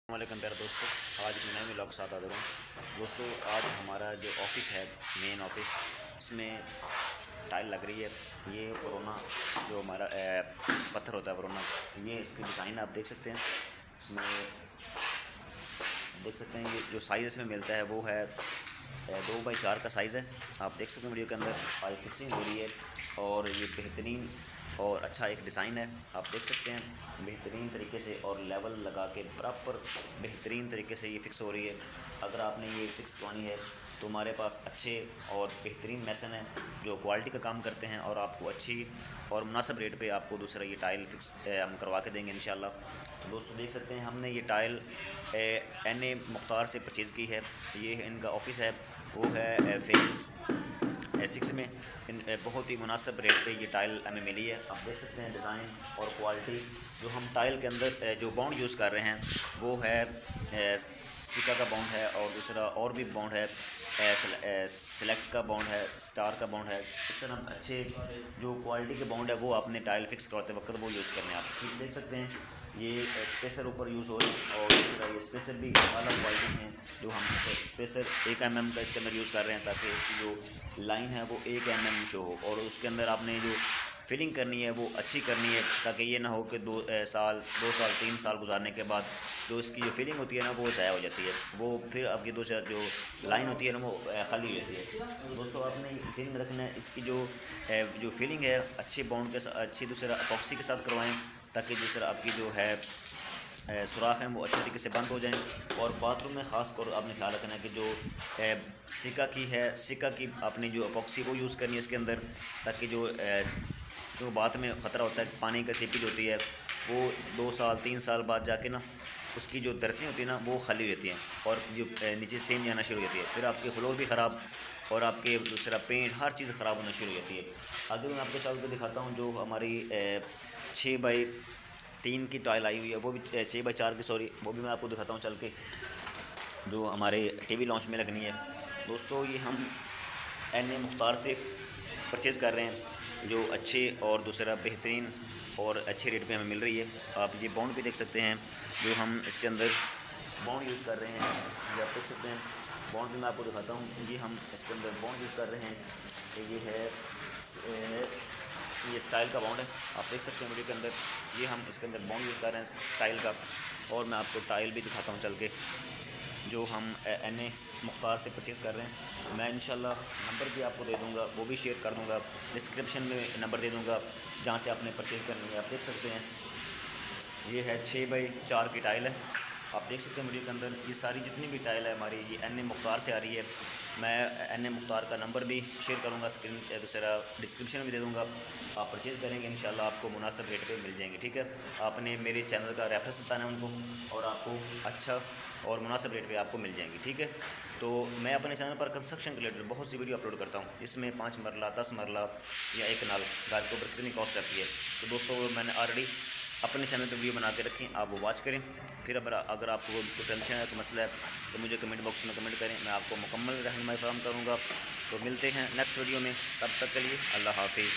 वालेकुम प्यारे दोस्तों, आज मैं नए व्लॉग के साथ हाज़िर हूँ। दोस्तों आज हमारा जो ऑफिस है, मेन ऑफिस, इसमें टाइल लग रही है। ये वरोना जो हमारा पत्थर होता है वरोना, ये इसकी डिज़ाइन आप देख सकते हैं। इसमें देख सकते हैं ये जो साइज़ इसमें मिलता है वो है 2x4 का साइज़ है। आप देख सकते हैं वीडियो के अंदर पाइप फिक्सिंग हो रही है और ये बेहतरीन और अच्छा एक डिज़ाइन है। आप देख सकते हैं बेहतरीन तरीके से और लेवल लगा के बराबर बेहतरीन तरीके से ये फ़िक्स हो रही है। अगर आपने ये फ़िक्स करवानी है तो हमारे पास अच्छे और बेहतरीन मेसन हैं जो क्वालिटी का काम करते हैं और आपको अच्छी और मुनासिब रेट पे आपको दूसरा ये टाइल फिक्स हम करवा के देंगे इंशाल्लाह। तो दोस्तों देख सकते हैं हमने ये टाइल एन ए मुख्तार से परचेज़ की है। ये इनका ऑफिस है, वो है फेज़ 6 में। बहुत ही मुनासिब रेट पे ये टाइल हमें मिली है। आप देख सकते हैं डिज़ाइन और क्वालिटी। जो हम टाइल के अंदर जो बाउंड यूज़ कर रहे हैं वो है सिका का बाउंड है और दूसरा और भी बाउंड है सेलेक्ट का बाउंड है, स्टार का बाउंड है। इस तरह अच्छे जो क्वालिटी के बाउंड है वो आपने टाइल फिक्स करते वक्त वो यूज़ करने हैं। आप ठीक देख सकते हैं ये स्पेसर ऊपर यूज़ हो रही है और दूसरा ये स्पेसर भी अलग क्वालिटी हैं जो हम स्पेसर 1 mm का इसके अंदर यूज़ कर रहे हैं ताकि इसकी जो लाइन है वो 1 mm शो हो और उसके अंदर आपने जो फिलिंग करनी है वो अच्छी करनी है ताकि ये ना हो कि 2 साल 3 साल गुजारने के बाद जो इसकी जो फिलिंग होती है ना वो ज़ाया हो जाती है, वो फिर आपकी जो लाइन होती है ना वो खाली हो जाती है। दोस्तों आपने ज़हन में रखना है इसकी जो फिलिंग है अच्छे बाउंड के साथ अच्छी दूसरा अपॉक्सी के साथ करवाएं ताकि दूसरा आपकी जो है सुराख हैं वो अच्छे तरीके से बंद हो जाएं। और बाथरूम में ख़ास कर आपने ख्याल रखना है कि जो सिका की आपने जो अपॉक्सी वो यूज़ करनी है इसके अंदर ताकि जो बात में ख़तरा होता है पानी का सीपेज होती है वो 2 साल 3 साल बाद जाके ना उसकी जो दरसें होती है ना वो खाली हो जाती हैं और जो नीचे सेम आना शुरू हो जाती है, फिर आपके फ्लोर भी ख़राब और आपके दूसरा पेंट हर चीज़ ख़राब होना शुरू हो जाती है। आगे मैं आपको चल के दिखाता हूँ जो हमारी 6x3 की टाइल आई हुई है, वो भी 6x4 की, सॉरी, वो भी मैं आपको दिखाता हूँ चल के, जो हमारे टीवी लॉन्च में लगनी है। दोस्तों ये हम एन ए मुख्तार से परचेज़ कर रहे हैं जो अच्छे और दूसरा बेहतरीन और अच्छे रेट पे हमें मिल रही है। आप ये बाउंड भी देख सकते हैं जो हम इसके अंदर बाउंड यूज़ कर रहे हैं, ये आप देख सकते हैं। बाउंड भी मैं आपको दिखाता हूँ, ये हम इसके अंदर बाउंड यूज़ कर रहे हैं। ये है ये स्टाइल का बाउंड है, आप देख सकते हैं वीडियो के अंदर। ये हम इसके अंदर बाउंड यूज़ कर रहे हैं स्टाइल का। और मैं आपको टाइल भी दिखाता हूँ चल के जो हम एन ए मुख्तार से परचेज़ कर रहे हैं। मैं इंशाल्लाह नंबर भी आपको दे दूँगा, वो भी शेयर कर दूँगा, डिस्क्रिप्शन में नंबर दे दूँगा जहाँ से आपने परचेज़ करनी है। आप देख सकते हैं ये है 6x4 की टाइल है, आप देख सकते हैं वीडियो के अंदर। ये सारी जितनी भी टाइल है हमारी ये एन ए मुख्तार से आ रही है। मैं एन ए मुख्तार का नंबर भी शेयर करूँगा, स्क्रीन दूसरा डिस्क्रिप्शन में दे दूँगा। आप परचेज़ करेंगे इंशाल्लाह आपको मुनासिब रेट पे मिल जाएंगे, ठीक है। आपने मेरे चैनल का रेफरेंस बताना है उनको और आपको अच्छा और मुनासिब रेट पे आपको मिल जाएंगी, ठीक है। तो मैं अपने चैनल पर कंस्ट्रक्शन के रिलेटेड बहुत सी वीडियो अपलोड करता हूँ, इसमें 5 मरला 10 मरला या 1 नाल घर के ऊपर कितनी कॉस्ट आती है। तो दोस्तों मैंने ऑलरेडी अपने चैनल पर वीडियो बना के रखें, आप वो वॉच करें। फिर अगर आपको कोई टेंशन है, कोई मसला है तो मुझे कमेंट बॉक्स में कमेंट करें, मैं आपको मुकम्मल रहनुमाई फराहम करूँगा। तो मिलते हैं नेक्स्ट वीडियो में, तब तक के लिए अल्लाह हाफिज़।